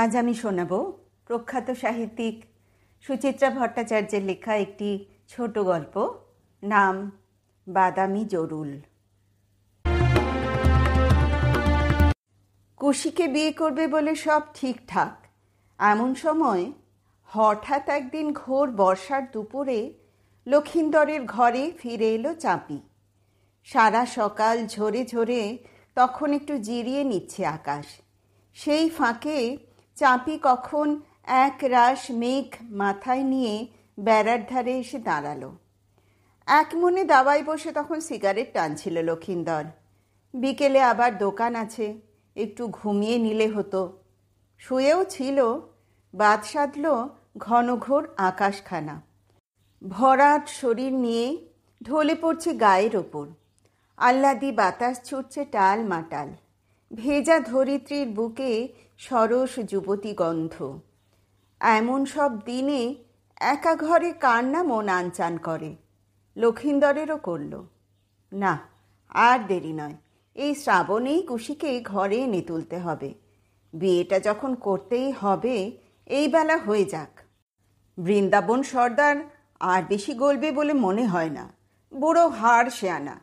আজ আমি শোনাব প্রখ্যাত সাহিত্যিক সুচিত্রা ভট্টাচার্যের লেখা একটি ছোট গল্প, নাম বাদামি জরুল। কুশিকে বিয়ে করবে বলে সব ঠিকঠাক। এমন সময় হঠাৎ একদিন ঘোর বর্ষার দুপুরে লক্ষিন্দরের ঘরে ফিরে এলো চাঁপি। সারা সকাল ঝরে ঝরে তখন একটু জিরিয়ে নিচ্ছে আকাশ। সেই ফাঁকে চাঁপি কখন এক রাশ মেঘ মাথায় নিয়ে বেড়ার ধারে এসে দাঁড়ালো। এক মনে দাওয়ায় বসে তখন সিগারেট টানছিল লক্ষিন্দর। বিকেলে আবার দোকান আছে, একটু ঘুমিয়ে নিলে হতো। শুয়েও ছিল, বাদ সাধল ঘন ঘোর আকাশখানা। ভরাট শরীর নিয়ে ঢলে পড়ছে গায়ের ওপর। আহ্লাদি বাতাস ছুটছে টাল মাটাল। ভেজা ধরিত্রীর বুকে সরস যুবতী গন্ধ। এমন সব দিনে একা ঘরে কার না মন আনচান করে। লক্ষিন্দরেরও করল। না, আর দেরি নয়, এই শ্রাবণেই কুশিকে ঘরে এনে তুলতে হবে। বিয়েটা যখন করতেই হবে, এই বেলা হয়ে যাক। বৃন্দাবন সর্দার আর বেশি গলবে বলে মনে হয় না। বুড়ো হাড় শেয়ানা।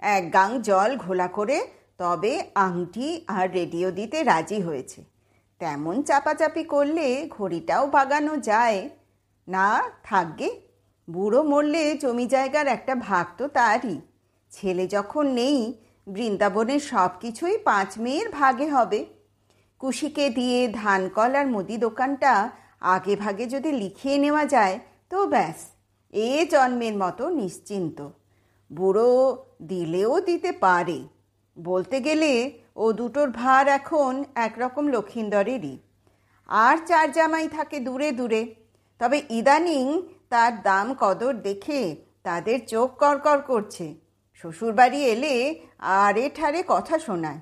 এক গাং জল ঘোলা করে তবে আংটি আর রেডিও দিতে রাজি হয়েছে। তেমন চাপাচাপি করলে ঘড়িটাও বাগানো যায়। না থাকবে, বুড়ো মরলে জমি জায়গার একটা ভাগ তো তারই। ছেলে যখন নেই, বৃন্দাবনের সব কিছুই 5 মেয়ের ভাগে হবে। কুশিকে দিয়ে ধানকল আর মুদি দোকানটা আগে ভাগে যদি লিখিয়ে নেওয়া যায় তো ব্যাস, এ জন্মের মতো নিশ্চিন্ত। বুড়ো দিলেও দিতে পারে। বলতে গেলে ও দুটোর ভার এখন একরকম লক্ষিন্দরেরই। আর 4 জামাই থাকে দূরে দূরে, তবে ইদানিং তার দাম কদর দেখে তাদের চোখ করকর করছে। শ্বশুরবাড়ি এলে আরে ঠারে কথা শোনায়।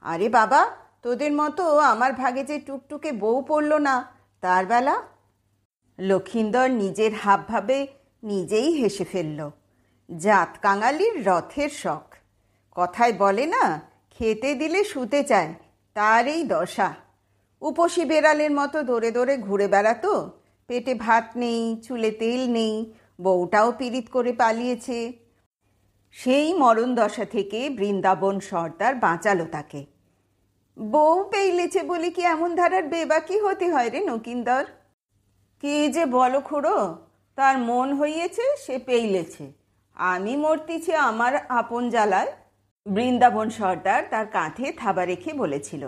আরে বাবা, তোদের মতো আমার ভাগে যে টুকটুকে বউ পড়ল না, তার বেলা। লক্ষিন্দর নিজের হাবভাবে নিজেই হেসে ফেলল। জাত কাঙালির রথের শখ। কথায় বলে না, খেতে দিলে শুতে চায়, তার এই দশা। উপসী বেড়ালের মতো দৌড়ে দৌড়ে ঘুরে বেড়াতো। পেটে ভাত নেই, চুলে তেল নেই, বউটাও পীড়িত করে পালিয়েছে। সেই মরণ দশা থেকে বৃন্দাবন সর্দার বাঁচালো তাকে। বউ পেইলেছে বলে কি এমন ধারার বেবাকি হতে হয় রে নকিন্দর? কে যে বলো খুড়ো, তার মন হইয়েছে, সে পেইলেছে। আমি মরতিছি আমার আপন জ্বালায়। বৃন্দাবন সর্দার তার কাঁধে থাবা রেখে বলেছিল।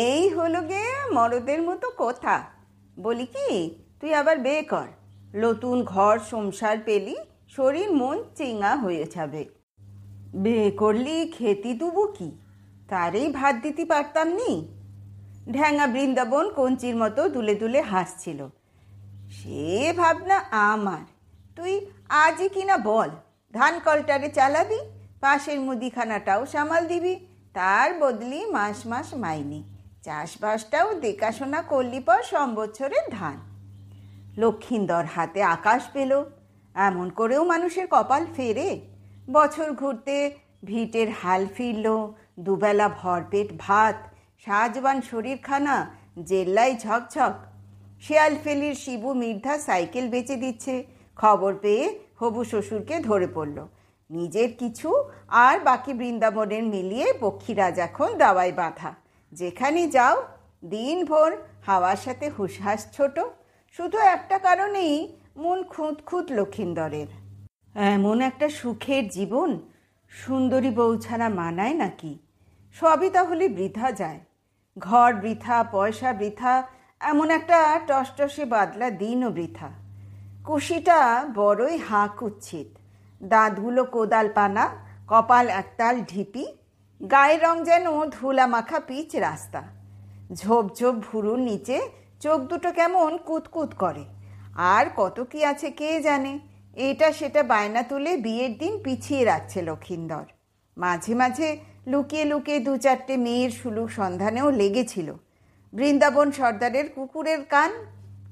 এই হলো গে মরদের মতো কথা। বলি কি, তুই আবার বিয়ে কর। নতুন ঘর সংসার পেলি, শরীর মন চিঙা হয়ে যাবে। বিয়ে করলি খেতি দুবো কি, তারই ভাত দিতে পারতাম নি। ঢ্যাঙা বৃন্দাবন কঞ্চির মতো দুলে দুলে হাসছিল। সে ভাবনা আমার। তুই আজই কিনা বল, ধান কলটারে চালাবি, পাশের মুদিখানাটাও সামাল দিবি, তার বদলি মাস মাস মাইনে। চাষবাসটাও দেখাশোনা করলি পর সম্বৎসরের ধান। লক্ষিন্দর হাতে আকাশ পেল। এমন করেও মানুষের কপাল ফেরে। বছর ঘুরতে ভিটের হাল ফিরল। দুবেলা ভরপেট ভাত, সাজবান শরীরখানা, জেল্লাই ঝকঝক। শিয়ালফেলির শিবু মির্ধা সাইকেল বেচে দিচ্ছে। খবর পেয়ে হবু শ্বশুরকে ধরে পড়ল। নিজের কিছু আর বাকি বৃন্দাবনের মিলিয়ে পক্ষীরাজ এখন দাওয়ায় বাঁধা। যেখানে যাও দিনভর হাওয়ার সাথে হুসহাস ছোট। শুধু একটা কারণেই মন খুঁত খুঁত লক্ষিন্দরের। এমন একটা সুখের জীবন সুন্দরী বউ ছাড়া মানায় নাকি? সবই তাহলে বৃথা যায়। ঘর বৃথা, পয়সা বৃথা, এমন একটা টসটসে বাদলা দিনও বৃথা। কুশিটা বড়ই হাঁক উচ্ছিত। দাঁতগুলো কোদাল পানা, কপাল একতাল ঢিপি, গায়ের রং যেন ধুলা মাখা পিচ রাস্তা। ঝোপ ঝোপ ভুরুর নিচে চোখ দুটো কেমন কুতকুত করে। আর কত কি আছে কে জানে। এটা সেটা বায়না তুলে বিয়ের দিন পিছিয়ে রাখছে লক্ষিন্দর। মাঝে মাঝে লুকিয়ে লুকিয়ে 2-4টে মেয়ের সুলুক সন্ধানেও লেগেছিল। বৃন্দাবন সর্দারের কুকুরের কান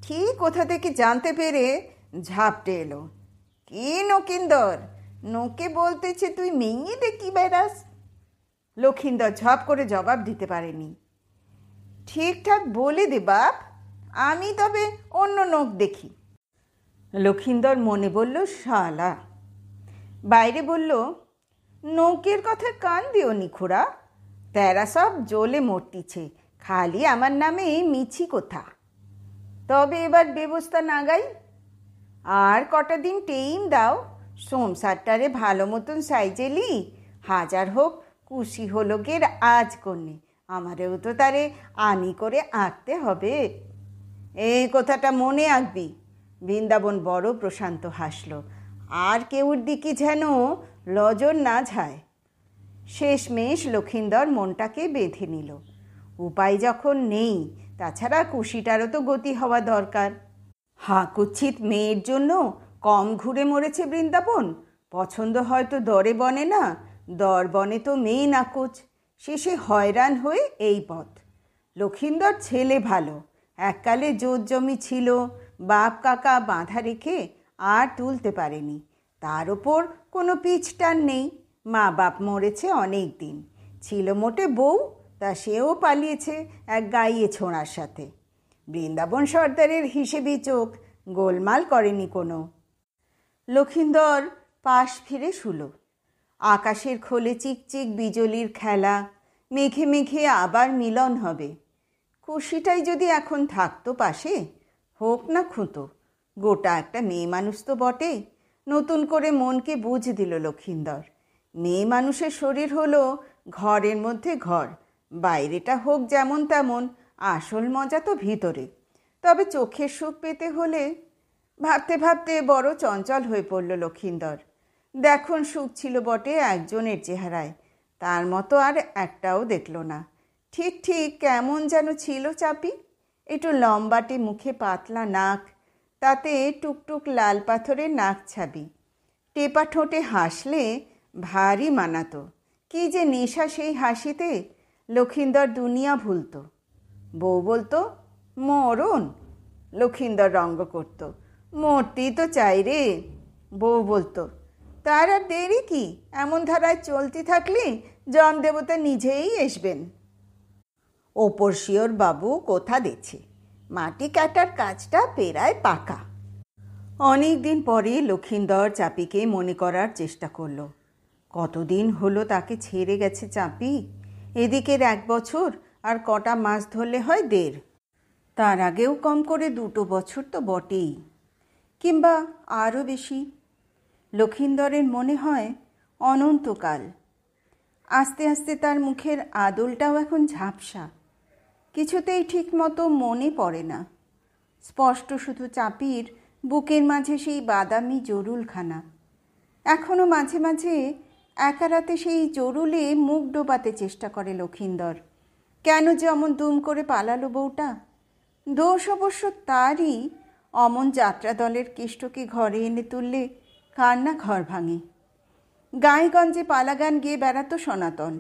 ঠিক কোথা থেকে জানতে পেরে ঝাপটে এলো। কি নকিন্দর, নোকে বলতেছে তুই মেয়ে দেখি বেড়াস? লক্ষিন্দর ঝপ করে জবাব দিতে পারেনি। ঠিকঠাক বলে দে বাপ, আমি তবে অন্য নখ দেখি। লক্ষিন্দর মনে বলল শালা। বাইরে বলল, নৌকের কথা কান দিও নিখোড়া, তেরা সব জ্বলে মরতিছে, খালি আমার নামে মিছি কথা। তবে এবার ব্যবস্থা নাগাই, আর কটা দিন টেইম দাও, সংসারটারে ভালো মতন সাইজেলি, হাজার হোক খুশি হলো গের আজ কন্যে, আমারেও তো তারে আনি করে আঁকতে হবে। এই কথাটা মনে আঁকবি। বৃন্দাবন বড় প্রশান্ত হাসল, আর কেউর দিকে যেন লজর না যায়। শেষমেশ লক্ষিন্দর মনটাকে বেঁধে নিল। উপায় যখন নেই, তাছাড়া কুশিটারও তো গতি হওয়া দরকার। হাকুচ্ছিত মেয়ের জন্য কম ঘুরে মরেছে বৃন্দাবন। পছন্দ হয়তো দরে বনে না, দর বনে তো মেয়ে নাকচ। শেষে হয়রান হয়ে এই পথ। লক্ষিন্দর ছেলে ভালো, এককালে জোর জমি ছিল, বাপ কাকা বাঁধা রেখে আর তুলতে পারেনি। তার ওপর কোনো পিছটান নেই, মা বাপ মরেছে অনেক দিন। ছিল মোটে বউ, তা সেও পালিয়েছে এক গাইয়ে ছোঁড়ার সাথে। বৃন্দাবন সর্দারের হিসেবে চোখ গোলমাল করেনি কোনো। লক্ষিন্দর পাশ ফিরে শুলো। আকাশের খোলে চিকচিক বিজলির খেলা, মেঘে মেঘে আবার মিলন হবে। খুশিটাই যদি এখন থাকতো পাশে, হোক না খুঁতো, গোটা একটা মেয়ে মানুষ তো বটে। নতুন করে মনকে বুঝ দিল লক্ষিন্দর। মেয়ে মানুষের শরীর হলো ঘরের মধ্যে ঘর, বাইরেটা হোক যেমন তেমন, আসল মজা তো ভিতরে। তবে চোখের সুখ পেতে হলে, ভাবতে ভাবতে বড় চঞ্চল হয়ে পড়ল লক্ষিন্দর। দেখুন সুখ ছিল বটে একজনের চেহারায়, তার মতো আর একটাও দেখল না। ঠিক ঠিক কেমন যেন ছিল চাপি, একটু লম্বাটে, মুখে পাতলা নাক, তাতে টুকটুক লাল পাথরের নাক ছাবি। টেপা ঠোঁটে হাসলে ভারী মানাতো। কি যে নেশা সেই হাসিতে, লক্ষিন্দর দুনিয়া ভুলত। বউ বলতো মরণ, লক্ষিন্দর রঙ্গ করত, মরতেই তো চাই রে। বউ বলতো, তার আর দেরি কি, এমন ধারায় চলতে থাকলে যম দেবতা নিজেই আসবেন। ওপর শিওর বাবু কোথা দিচ্ছে, মাটি কাটার কাজটা পেরায় পাকা। অনেক দিন পরে লক্ষিন্দর চাপিকে মনে করার চেষ্টা করল। কতদিন হলো তাকে ছেড়ে গেছে চাপি। এদিকের 1 বছর, আর কটা মাস ধরলে হয় 1.5। তার আগেও কম করে 2 বছর তো বটেই, কিংবা আরও বেশি। লক্ষিন্দরের মনে হয় অনন্তকাল। আস্তে আস্তে তার মুখের আদলটাও এখন ঝাপসা, কিছুতেই ঠিক মতো মনে পড়ে না। স্পষ্ট শুধু চাপির বুকের মাঝে সেই বাদামি জরুলখানা। এখনও মাঝে মাঝে একা রাতে সেই জরুলে মুখ ডোবাতে চেষ্টা করে লক্ষিন্দর। কেন যে অমন দুম করে পালালো বউটা? দোষ অবশ্য তারই। অমন যাত্রা দলের কেষ্টকে ঘরে এনে তুললে কার না ঘর ভাঙে। গাঁয়েগঞ্জে পালাগান গেয়ে বেড়াতো সনাতন,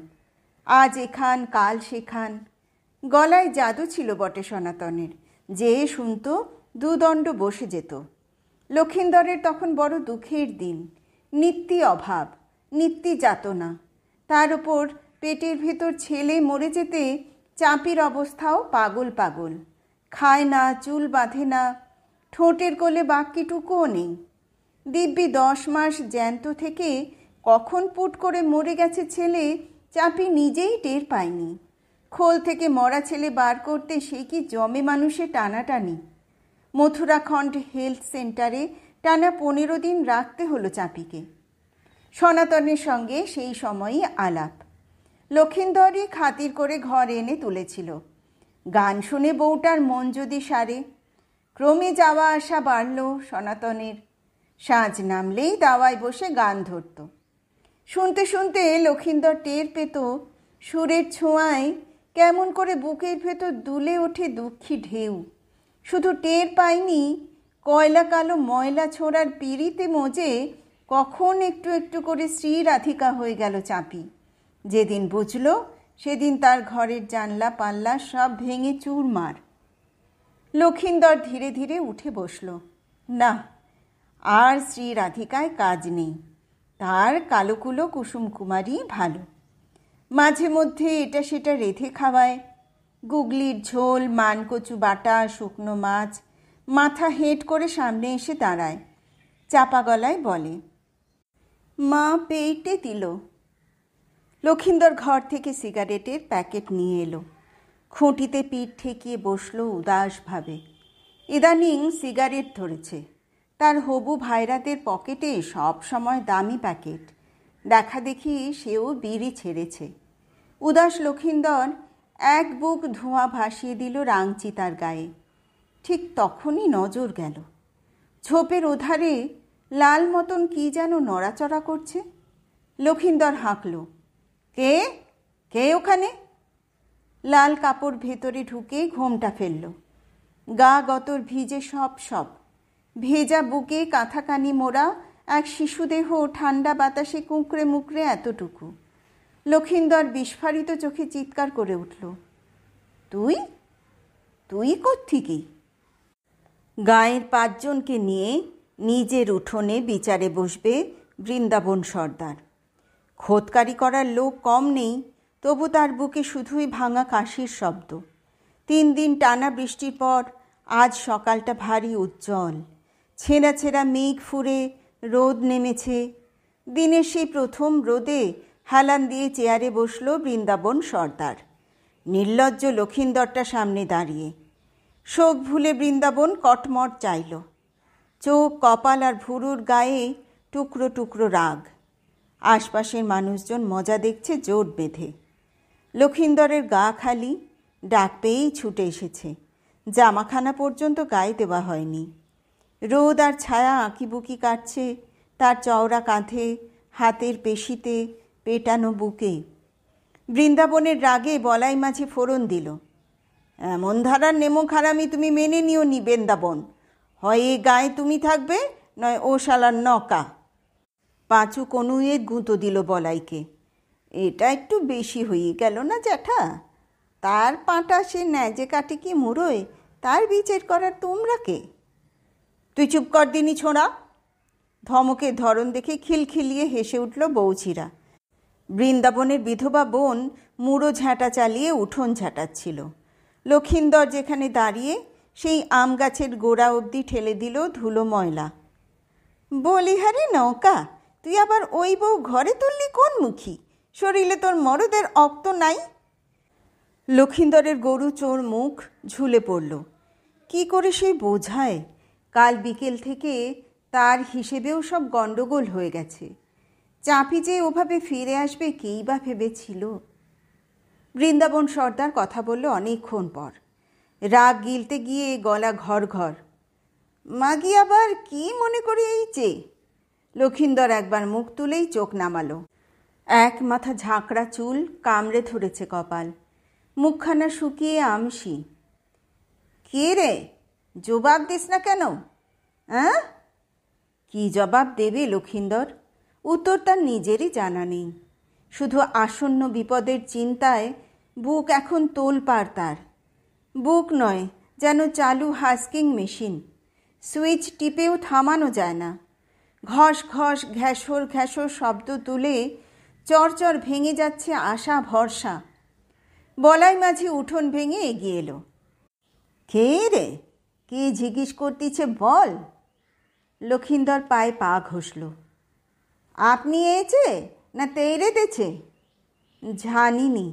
আজ এখান কাল সেখান। গলায় জাদু ছিল বটে সনাতনের, যে শুনত দুদণ্ড বসে যেত। লক্ষিন্দরের তখন বড় দুঃখের দিন, নিত্যি অভাব, নিত্যি যাতনা। তার উপর পেটের ভেতর ছেলে মরে যেতে চাপির অবস্থাও পাগল পাগল। খায় না, চুল বাঁধে না, ঠোঁটের কোলে বাক্যটুকুও নেই। দিব্যি 10 মাস জ্যান্ত থেকে কখন পুট করে মরে গেছে ছেলে, চাপি নিজেই টের পায়নি। খোল থেকে মরা ছেলে বার করতে সে কি জমে মানুষে টানাটানি। মথুরাখণ্ড হেলথ সেন্টারে টানা 15 দিন রাখতে হলো চাপিকে। সনাতনের সঙ্গে সেই সময়ই আলাপ। লক্ষিন্দরই খাতির করে ঘর এনে তুলেছিল। গান শুনে বউটার মন যদি সারে। ক্রমে যাওয়া আসা বাড়ল সনাতনের। সাঁঝ নামলেই দাওয়ায় বসে গান ধরত। শুনতে শুনতে লক্ষিন্দর টের পেত সুরের ছোঁয়ায় কেমন করে বুকের ভেতর দুলে ওঠে দুঃখী ঢেউ। শুধু টের পায়নি, কয়লা কালো ময়লা ছোড়ার পিড়িতে মজে কখন একটু একটু করে শ্রী রাধিকা হয়ে গেল চাপি। যেদিন বুঝল সেদিন তার ঘরের জানলা পাল্লা সব ভেঙে চুরমার। লক্ষিন্দর ধীরে ধীরে উঠে বসল। না, আর শ্রী রাধিকায় কাজ নেই। তার কালোকুলো কুসুম কুমারী ভালো। মাঝে মধ্যে এটা সেটা রেঁধে খাওয়ায়, গুগলির ঝোল, মানকচু বাটা, শুকনো মাছ। মাথা হেঁট করে সামনে এসে দাঁড়ায়, চাপা গলায় বলে, মা পেইটে দিল। লক্ষিন্দর ঘর থেকে সিগারেটের প্যাকেট নিয়ে এলো, খুঁটিতে পিঠ ঠেকিয়ে বসলো উদাসভাবে। ইদানিং সিগারেট ধরেছে। তার হবু ভাইরাদের পকেটে সব সময় দামি প্যাকেট। দেখা দেখি সেও বিড়ি ছেড়েছে। উদাস লক্ষিন্দর এক বুক ধোঁয়া ভাসিয়ে দিল রাংচি তার গায়ে। ঠিক তখনই নজর গেল, ঝোপের ওধারে লাল মতন কি যেন নড়াচড়া করছে। লক্ষিন্দর হাঁকল, কে কে ওখানে? লাল কাপড় ভেতরে ঢুকে ঘোমটা ফেলল। গা গতর ভিজে সব ভেজা বুকে কাঁথাকানি মোড়া এক শিশুদেহ ঠান্ডা বাতাসে কুঁকড়ে মুকড়ে এতটুকু। লক্ষিন্দর বিস্ফারিত চোখে চিৎকার করে উঠল, তুই তুই কোত্থেকে? গাঁয়ের 5 জনকে নিয়ে নিজের উঠোনে বিচারে বসবে বৃন্দাবন সর্দার। খোদকারি করার লোক কম নেই, তবু তার বুকে শুধুই ভাঙা কাশির শব্দ। 3 দিন টানা বৃষ্টির পর আজ সকালটা ভারী উজ্জ্বল। ছেঁড়া ছেঁড়া মেঘ ফুরে রোদ নেমেছে। দিনের সেই প্রথম রোদে হেলান দিয়ে চেয়ারে বসল বৃন্দাবন সর্দার। নির্লজ্জ লক্ষিন্দরটা সামনে দাঁড়িয়ে। শোক ভুলে বৃন্দাবন কটমট চাইল। চোখ, কপাল আর ভুরুর গায়ে টুকরো টুকরো রাগ। আশপাশের মানুষজন মজা দেখছে জোট বেঁধে। লক্ষিন্দরের গা খালি, ডাক পেয়েই ছুটে এসেছে। জামাখানা পর্যন্ত গায়ে দেওয়া হয়নি। রোদ আর ছায়া আঁকিবুকি কাটছে তার চওড়া কাঁধে, হাতের পেশিতে, পেটানো বুকে। বৃন্দাবনের রাগে বলাই মাঝে ফোড়ন দিল, এমন ধারার নেমো খারামি তুমি মেনে নিও নি বৃন্দাবন। হয় এ গায়ে তুমি থাকবে, নয় ও শালার নকা। পাঁচু কনুইয়ের গুঁতো দিল বলাইকে, এটা একটু বেশি হয়ে গেল না জ্যাঠা? তার পাঁটা সে ন্যাজে কাটে কি মুড়োয়, তার বিচার করার তোমরা কে? তুই চুপ কর দিনি ছোঁড়া। ধমকের ধরন দেখে খিলখিলিয়ে হেসে উঠল বৌচিরা। বৃন্দাবনের বিধবা বোন মুড়ো ঝাঁটা চালিয়ে উঠোন ঝাঁটাচ্ছিল। লক্ষিন্দর যেখানে দাঁড়িয়ে সেই আম গাছের গোড়া অবধি ঠেলে দিল ধুলো ময়লা। বলিহারি নৌকা, তুই আবার ওই বউ ঘরে তুললি কোন মুখী? শরীরে তোর মরদের অক্ত নাই? লক্ষিন্দরের গরু চোর মুখ ঝুলে পড়ল। কি করে সে বোঝায়? কাল বিকেল থেকে তার হিসেবেও সব গণ্ডগোল হয়ে গেছে। চাপি যে ওভাবে ফিরে আসবে কেই বা ভেবেছিল? বৃন্দাবন সর্দার কথা বলল অনেকক্ষণ পর। রাগ গিলতে গিয়ে গলা ঘর ঘর। মাগি আবার কি মনে করে এইচে? লক্ষিন্দর একবার মুখ তুলেই চোখ নামালো। এক মাথা ঝাঁকড়া চুল কামড়ে ধরেছে কপাল, মুখখানা শুকিয়ে আমসি। কে রে, জবাব দিস না কেন? হ্যাঁ? কি জবাব দেবে লক্ষিন্দর? উত্তর তার নিজেরই জানা নেই। শুধু আসন্ন বিপদের চিন্তায় বুক এখন তোলপাড় তার। বুক নয়, যেন চালু হাস্কিং মেশিন। সুইচ টিপেও থামানো যায় না। ঘস ঘস ঘ্যাসর ঘ্যাসর শব্দ তুলে চরচর ভেঙে যাচ্ছে আশা ভরসা। বলাই মাঝে উঠোন ভেঙে এগিয়ে এলো। কে রে, কে জিজ্ঞেস করতেছে বল? লক্ষিন্দর পায়ে পা ঘষল। আপনি এসে না তেরে দেছে? জানিনি।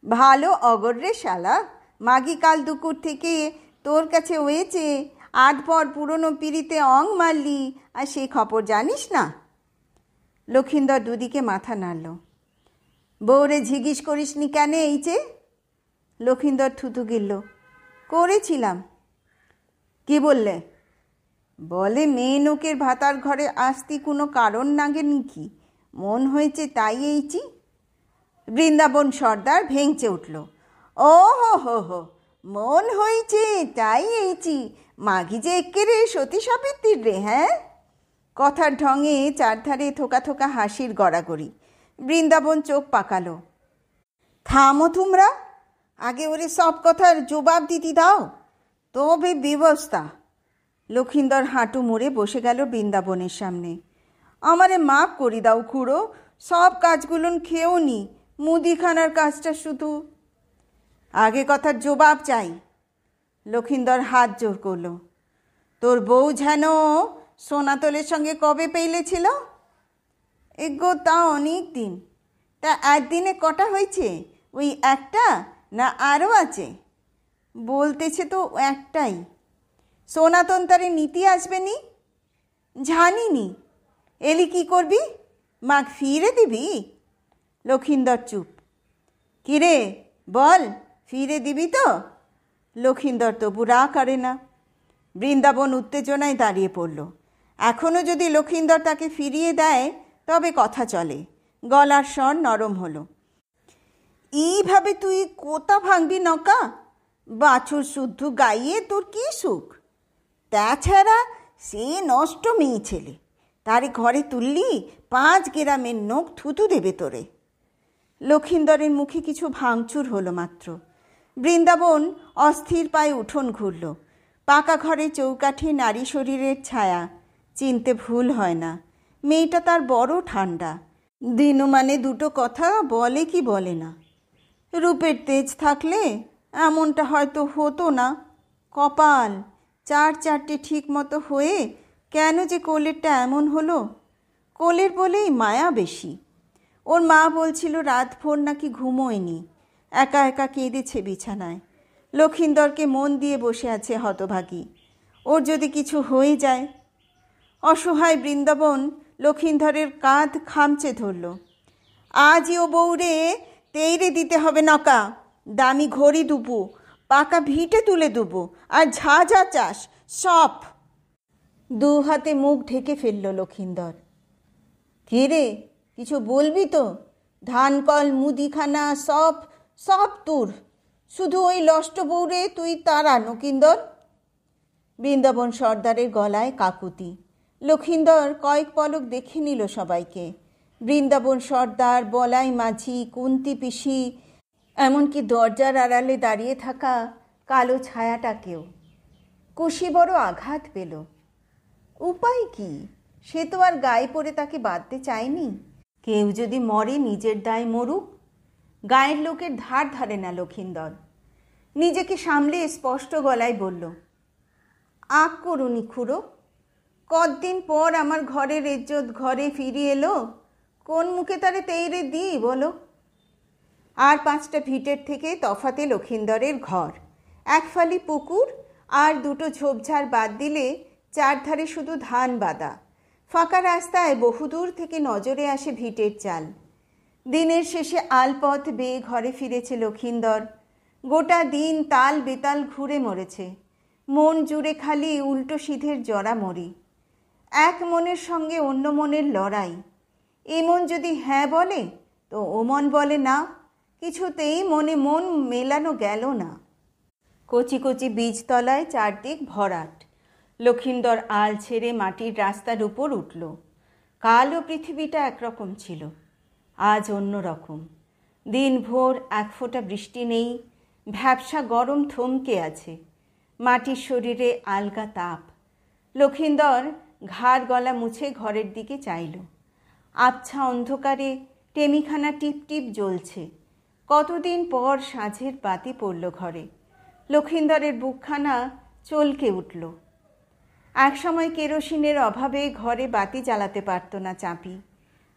ভালো অগর রে শালা, মাগি কাল দুপুর থেকে তোর কাছে হয়েছে, আট পর পুরনো পিড়িতে অং মারলি, আর সে খবর জানিস না? লক্ষিন্দর দুদিকে মাথা নাড়ল। বউরে জিজ্ঞেস করিসনি কেন এইচে? লক্ষিন্দর থুতু গিলল। করেছিলাম। কি বললে? বলে মেয়ে নোকের ভাতার ঘরে আসতি কোনো কারণ নাগে নাকি, মন হয়েছে তাই এইচি। বৃন্দাবন সর্দার ভেঙচে উঠল। ও হো হো হো, মন হয়েছে তাই এইচি? মাগি যে এক্কেরে সতী সাবিত্রীর রে। হ্যাঁ? কথার ঢঙে চারধারে থোকা থোকা হাসির গড়াগড়ি। বৃন্দাবন চোখ পাকালো। থামো তোমরা, আগে ওরে সব কথার জবাব দিতে দাও, তবে ব্যবস্থা। লক্ষিন্দর হাঁটু মুড়ে বসে গেল বৃন্দাবনের সামনে। আমারে মাপ করি দাও খুড়ো, সব কাজগুলোন খেয়েও নি, মুদিখানার কাজটা শুধু। আগে কথার জবাব চাই। লক্ষিন্দর হাত জোর করল। তোর বউ যেন সোনাতলের সঙ্গে কবে পেলেছিল? এগো তা অনেক দিন। তা একদিনে কটা হয়েছে? ওই একটা না আরও আছে? বলতেছে তো একটাই। সনাতন তারে নীতি আসবে নি? জানিনি। এলি কি করবি? মাগ ফিরে দিবি? লক্ষিন্দর চুপ। কিরে বল, ফিরে দিবি তো? লক্ষিন্দর তবু রা করে না। বৃন্দাবন উত্তেজনায় দাঁড়িয়ে পড়ল। এখনও যদি লক্ষিন্দর তাকে ফিরিয়ে দেয় তবে কথা চলে। গলার স্বর নরম হলো। এইভাবে তুই কোথা ভাঙবি নৌকা? বাছুর শুদ্ধ গাইয়ে তোর কি সুখ? তাছাড়া সে নষ্ট মেয়ে ছেলে, তারে ঘরে তুললি 5 গ্রামের নোক থুতু দেবে তোরে। লক্ষিন্দরের মুখে কিছু ভাঙচুর হলো মাত্র। বৃন্দাবন অস্থির পায়ে উঠোন ঘুরল। পাকা ঘরে চৌকাঠে নারী শরীরের ছায়া। চিনতে ভুল হয় না, মেয়েটা তার বড় ঠান্ডা। দিনুমানে দুটো কথা বলে কি বলে না। রূপের তেজ থাকলে এমনটা হয়তো হতো না। কপাল 4-4টে ঠিক মতো হয়ে কেন যে কোলেরটা এমন হলো? কোলের বলেই মায়া বেশি। ওর মা বলছিল রাতভর নাকি ঘুমোয়নি, একা একা কেঁদেছে বিছানায়। লক্ষিন্দরকে মন দিয়ে বসে আছে হতভাগী। ওর যদি কিছু হয়ে যায়। অসহায় বৃন্দাবন লক্ষিন্দরের কাঁধ খামচে ধরল। আজই ও বউরে তেইরে দিতে হবে নকা। দামি ঘড়ি দুবো, পাকা ভিটে তুলে দেবো, আর ঝা ঝা চাষ সব। 2 হাতে মুখ ঢেকে ফেলল লক্ষিন্দর। কে রে, কিছু বলবি তো? ধানকল মুদিখানা সব সব তোর, শুধু ওই লষ্ট বউরে তুই তারা লক্ষিন্দর। বৃন্দাবন সর্দারের গলায় কাকুতি। লক্ষিন্দর কয়েক পলক দেখে নিল সবাইকে। বৃন্দাবন সর্দার, বলাই মাঝি, কুন্তি পিসি, এমনকি দরজার আড়ালে দাঁড়িয়ে থাকা কালো ছায়াটাকেও। কুশি বড় আঘাত পেল। উপায় কি? সে তো আর গায়ে পড়ে তাকে বাঁধতে চায়নি। কেউ যদি মরে নিজের দায় মরুক। গায়ের লোকের ধার ধারে না লক্ষিন্দর। নিজেকে সামলে স্পষ্ট গলায় বলল, আগ করুনি খুড়ো। কতদিন পর আমার ঘরের ইজ্জত ঘরে ফিরিয়ে এলো, কোন মুখে তারে তেইরে দিই বলো? আর 5টা ভিটের থেকে তফাতে লক্ষিন্দরের ঘর। 1 ফালি পুকুর আর 2টো ঝোপঝাড় বাদ দিলে 4 ধারে শুধু ধান বাঁধা। ফাঁকা রাস্তায় বহুদূর থেকে নজরে আসে ভিটের চাল। দিনের শেষে আলপথ বেয়ে ঘরে ফিরেছে লক্ষিন্দর। গোটা দিন তাল বেতাল ঘুরে মরেছে। মন জুড়ে খালি উল্টো সিধের জড়ামড়ি। এক মনের সঙ্গে অন্য মনের লড়াই। এ মন যদি হ্যাঁ বলে তো ও মন বলে না। কিছুতেই মনে মন মেলানো গেল না। কচি কচি বীজতলায় চারদিক ভরাট। লক্ষিন্দর আল ছেড়ে মাটির রাস্তার উপর উঠল। কালও পৃথিবীটা একরকম ছিল, আজ অন্য রকম। দিনভর 1 ফোঁটা বৃষ্টি নেই। ভ্যাপসা গরম থমকে আছে। মাটির শরীরে আলগা তাপ। লক্ষিন্দর ঘাড় গলা মুছে ঘরের দিকে চাইল। আবছা অন্ধকারে টেমিখানা টিপ টিপ জ্বলছে। কতদিন পর সাঁঝের বাতি পড়ল ঘরে। লক্ষিন্দরের বুকখানা চলকে উঠল। একসময় কেরোসিনের অভাবে ঘরে বাতি জ্বালাতে পারত না চাঁপি।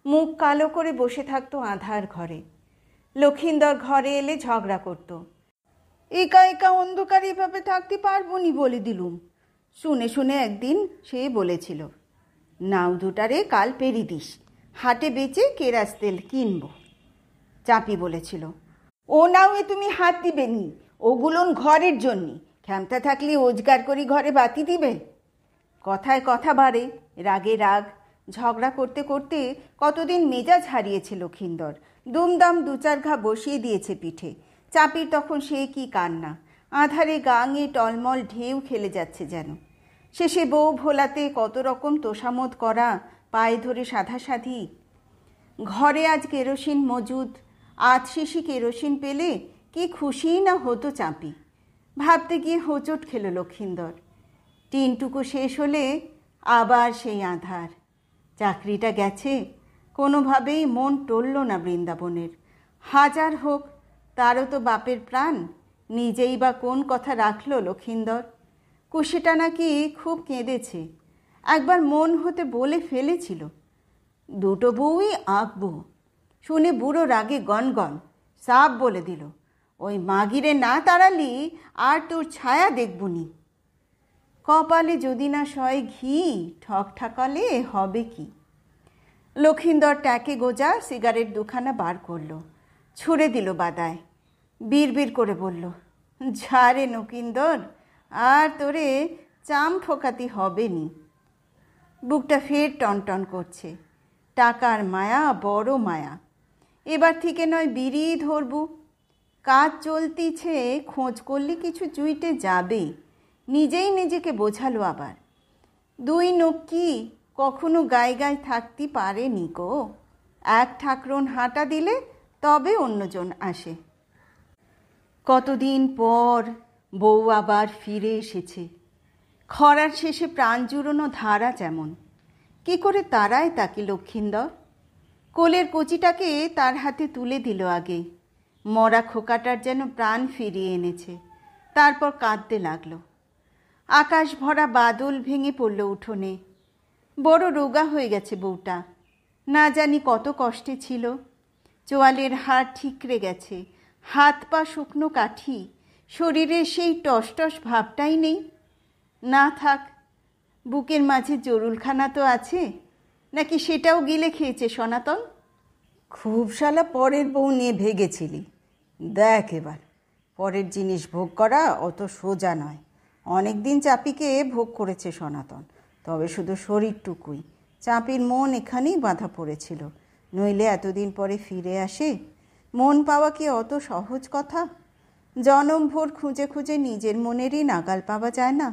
মুখ কালো করে বসে থাকতো আঁধার ঘরে। লক্ষিন্দর ঘরে এলে ঝগড়া করত। একা একা অন্ধকারে এভাবে থাকতে পারবো নি বলে দিলুম। শুনে শুনে একদিন সে বলেছিল, নাও দুটারে কাল পেরি দিস, হাটে বেচে কেরাস তেল কিনবো। চাঁপি বলেছিল, ও নাও এ তুমি হাত দিবে নি, ওগুলোন ঘরের জন্যে, ক্ষমতা থাকলে রোজগার করি ঘরে বাতি দিবে। কথায় কথা বাড়ে, রাগে রাগ। ঝগড়া করতে করতে কতদিন মেজাজ হারিয়েছে লক্ষিন্দর। দুমদাম 2-4 ঘা বসিয়ে দিয়েছে পিঠে। চাপির তখন সে কি কান্না। আধারে গাঙে টলমল ঢেউ খেলে যাচ্ছে যেন। শেষে বউ ভোলাতে কত রকম তোষামোদ করা, পায়ে ধরে সাধাসাধি। ঘরে আজ কেরোসিন মজুদ। 8 শিশি কেরোসিন পেলে কি খুশিই না হতো চাঁপি। ভাবতে গিয়ে হোঁচট খেল লক্ষিন্দর। টিনটুকু শেষ হলে আবার সেই আধার। চাকরিটা গেছে। কোনোভাবেই মন টলল না বৃন্দাবনের। হাজার হোক, তারও তো বাপের প্রাণ। নিজেই বা কোন কথা রাখলো লক্ষিন্দর। কুশিটা নাকি খুব কেঁদেছে, একবার মন হতে বলে ফেলেছিল, দুটো বউই আঁকবো। শুনে বুড়ো রাগে গনগন সাপ বলে দিল, ওই মাগিরে না তাড়ালি আর তোর ছায়া দেখবনি। কপালে যদি না সয় ঘি, ঠক ঠাকালে হবে কি। লক্ষিন্দর ট্যাকে গোজা সিগারেট দুখানা বার করলো, ছুঁড়ে দিল বাদায়। বিড়বিড় করে বলল, ঝাড়ে নকিন্দর, আর তোরে চাম ঠোকাতি হবে নি। বুকটা ফের টনটন করছে। টাকার মায়া, বড় মায়া। এবার থেকে নয় বিড়ি ধরবু। কাজ চলতিছে, খোঁজ করলে কিছু জুইটে যাবে। নিজেই নিজেকে বোঝালো আবার, দুই নক্কি কখনো গায়ে গায়ে থাকতে পারে নি গো। এক ঠাকরুন হাঁটা দিলে তবে অন্যজন আসে। কতদিন পর বউ আবার ফিরে এসেছে। খরার শেষে প্রাণ জুড়োনো ধারা যেমন। কি করে তারায় তাকে লক্ষিন্দর। কোলের কচিটাকে তার হাতে তুলে দিল আগে। মরা খোকাটার যেন প্রাণ ফিরিয়ে এনেছে। তারপর কাঁদতে লাগলো। আকাশ ভরা বাদল ভেঙে পড়ল উঠোনে। বড় রোগা হয়ে গেছে বউটা। না জানি কত কষ্টে ছিল। চোয়ালের হাড় ঠিকরে গেছে, হাত পা শুকনো কাঠি, শরীরে সেই টসটস ভাবটাই নেই। না থাক, বুকের মাঝে জরুলখানা তো আছে, নাকি সেটাও গিলে খেয়েছে সনাতন? খুব শালা পরের বউ নিয়ে ভেগেছিলি। দেখ এবার, পরের জিনিস ভোগ করা অত সোজা নয়। অনেক দিন চাপিকে ভোগ করেছে সনাতন, তবে শুধু শরীরটুকুই। চাপির মন এখানেই বাঁধা পড়েছিল, নইলে এতদিন পরে ফিরে আসে। মন পাওয়া কি অত সহজ কথা? জনম ভোর খুঁজে খুঁজে নিজের মনেরই নাগাল পাওয়া যায় না।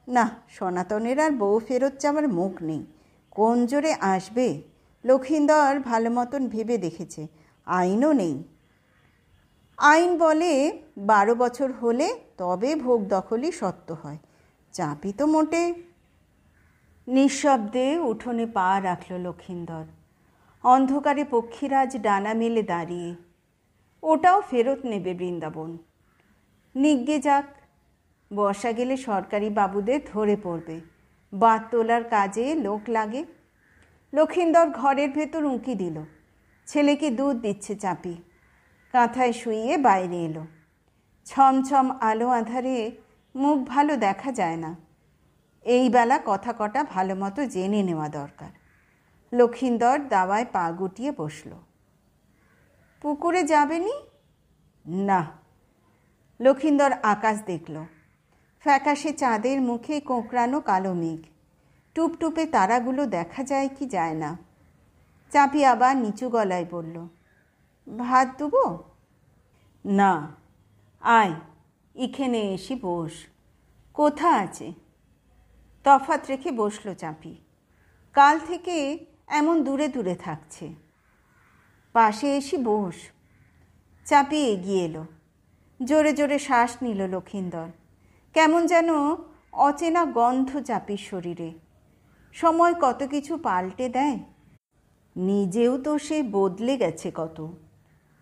না, সনাতনের আর বউ ফেরত যাওয়ার মুখ নেই। কোন জোরে আসবে লক্ষিন্দর ভালো মতন ভেবে দেখেছে, আইনও নেই। আইন বলে 12 বছর হলে তবে ভোগ দখলই সত্য হয়। চাপি তো মোটে। নিঃশব্দে উঠোনে পা রাখল লক্ষিন্দর। অন্ধকারে পক্ষীরাজ ডানা মেলে দাঁড়িয়ে। ওটাও ফেরত নেবে বৃন্দাবন। নিজ্ঞে যাক, বর্ষা গেলে সরকারি বাবুদের ধরে পড়বে। বাত তোলার কাজে লোক লাগে। লক্ষিন্দর ঘরের ভেতর উঁকি দিল। ছেলেকে দুধ দিচ্ছে চাপি। কাঁথায় শুইয়ে বাইরে এলো। ছমছম আলো আঁধারে মুখ ভালো দেখা যায় না। এই বেলা কথা কটা ভালো মতো জেনে নেওয়া দরকার। লক্ষিন্দর দাওয়ায় পা গুটিয়ে বসল। পুকুরে যাবেনি? না। লক্ষিন্দর আকাশ দেখল। ফ্যাকাশে চাঁদের মুখে কোঁকড়ানো কালো মেঘ। টুপটুপে তারাগুলো দেখা যায় কি যায় না। চাপি আবার নিচু গলায় বলল, ভাত দেবো? না, আয় এখানে এসে বস। কোথা আছে? তফাৎ রেখে বসল চাপি। কাল থেকে এমন দূরে দূরে থাকছে। পাশে এসে বস। চাপি এগিয়ে এলো। জোরে জোরে শ্বাস নিল লক্ষিন্দর। কেমন যেন অচেনা গন্ধ চাপির শরীরে। সময় কত কিছু পাল্টে দেয়। নিজেও তো সে বদলে গেছে কত।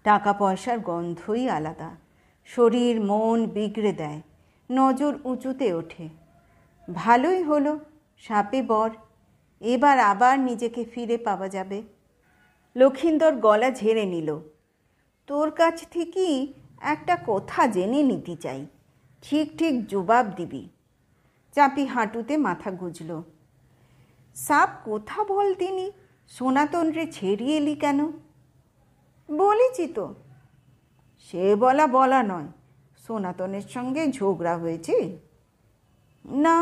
টাকা পয়সার গন্ধই আলাদা। শরীর মন বিগড়ে দেয়, নজর উঁচুতে ওঠে। ভালোই হলো সাপে বর। এবার আবার নিজেকে ফিরে পাওয়া যাবে। লক্ষিন্দর গলা ঝেড়ে নিল। তোর কাছ থেকেই একটা কথা জেনে নিতে চাই, ঠিক ঠিক জবাব দিবি। চাপি হাঁটুতে মাথা গুঁজল। সাপ কোথা বল তিনি, সনাতন রে ছেড়িয়ে এলি কেন? বলেছি তো। সে বলা বলা নয়, সনাতনের সঙ্গে ঝগড়া হয়েছে? না।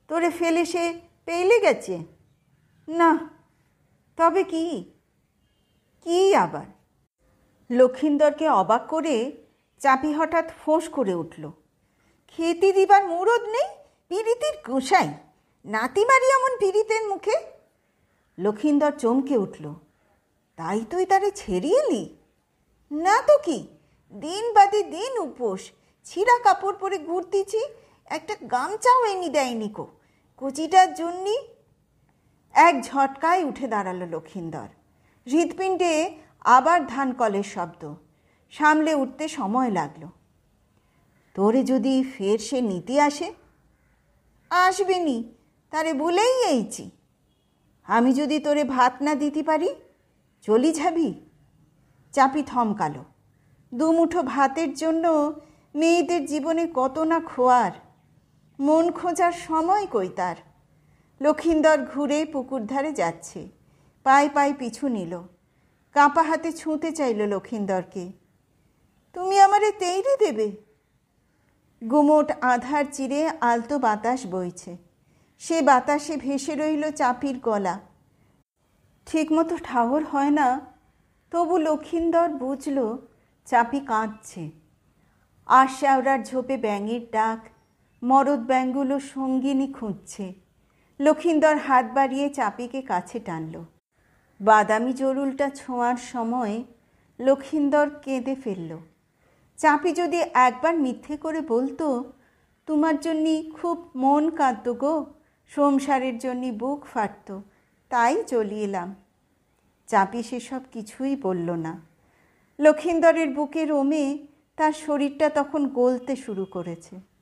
তোরে ফেলে সে পেলে গেছে? না। তবে কি? কি আবার? লক্ষিন্দরকে অবাক করে চাপি হঠাৎ ফোঁস করে উঠল। খেতে দিবার মুরদ নেই, পীড়িতের গোসাই। নাতি মারি এমন পীড়িতের মুখে। লক্ষিন্দর চমকে উঠল। তাই তুই তারে ছেড়িয়ে এলি? না তো কি, দিন বাদে দিন উপোস, ছিঁড়া কাপড় পরে ঘুরতেছি, একটা গামছাও এনে দেয়নি কো কচিটার জন্যি। এক ঝটকায় উঠে দাঁড়ালো লক্ষিন্দর। হৃৎপিণ্ডে আবার ধান কলের শব্দ। সামলে উঠতে সময় লাগলো। তোরে যদি ফের সে নিতে আসে? আসবে নি, তারে বলেই এইছি। আমি যদি তোরে ভাত না দিতে পারি, চলি যাবি? চাপি থমকালো। দুমুঠো ভাতের জন্য মেয়েদের জীবনে কত না খোয়ার, মন খোঁজার সময় কই তার। লক্ষিন্দর ঘুরে পুকুর ধারে যাচ্ছে, পায়ে পায়ে পিছু নিল। কাঁপা হাতে ছুঁতে চাইল লক্ষিন্দরকে। তুমি আমারে তেইরে দেবে? গুমোট আধার চিরে আলতো বাতাস বইছে, সে বাতাসে ভেসে রইল চাপির গলা। ঠিকমতো ঠাহর হয় না, তবু লক্ষিন্দর বুঝল চাপি কাঁদছে। আর শ্যাওড়ার ঝোপে ব্যাঙের ডাক, মরদ ব্যাঙগুলো সঙ্গিনী খুঁজছে। লক্ষিন্দর হাত বাড়িয়ে চাপিকে কাছে টানল। বাদামি জরুলটা ছোঁয়ার সময় লক্ষিন্দর কেঁদে ফেলল। চাপি যদি একবার মিথ্যে করে বলতো, তোমার জন্যই খুব মন কাঁদত গো, সংসারের জন্যই বুক ফাটত, তাই চলে এলাম। চাপি সেসব কিছুই বলল না। লক্ষিন্দরের বুকের ওমে তার শরীরটা তখন গলতে শুরু করেছে।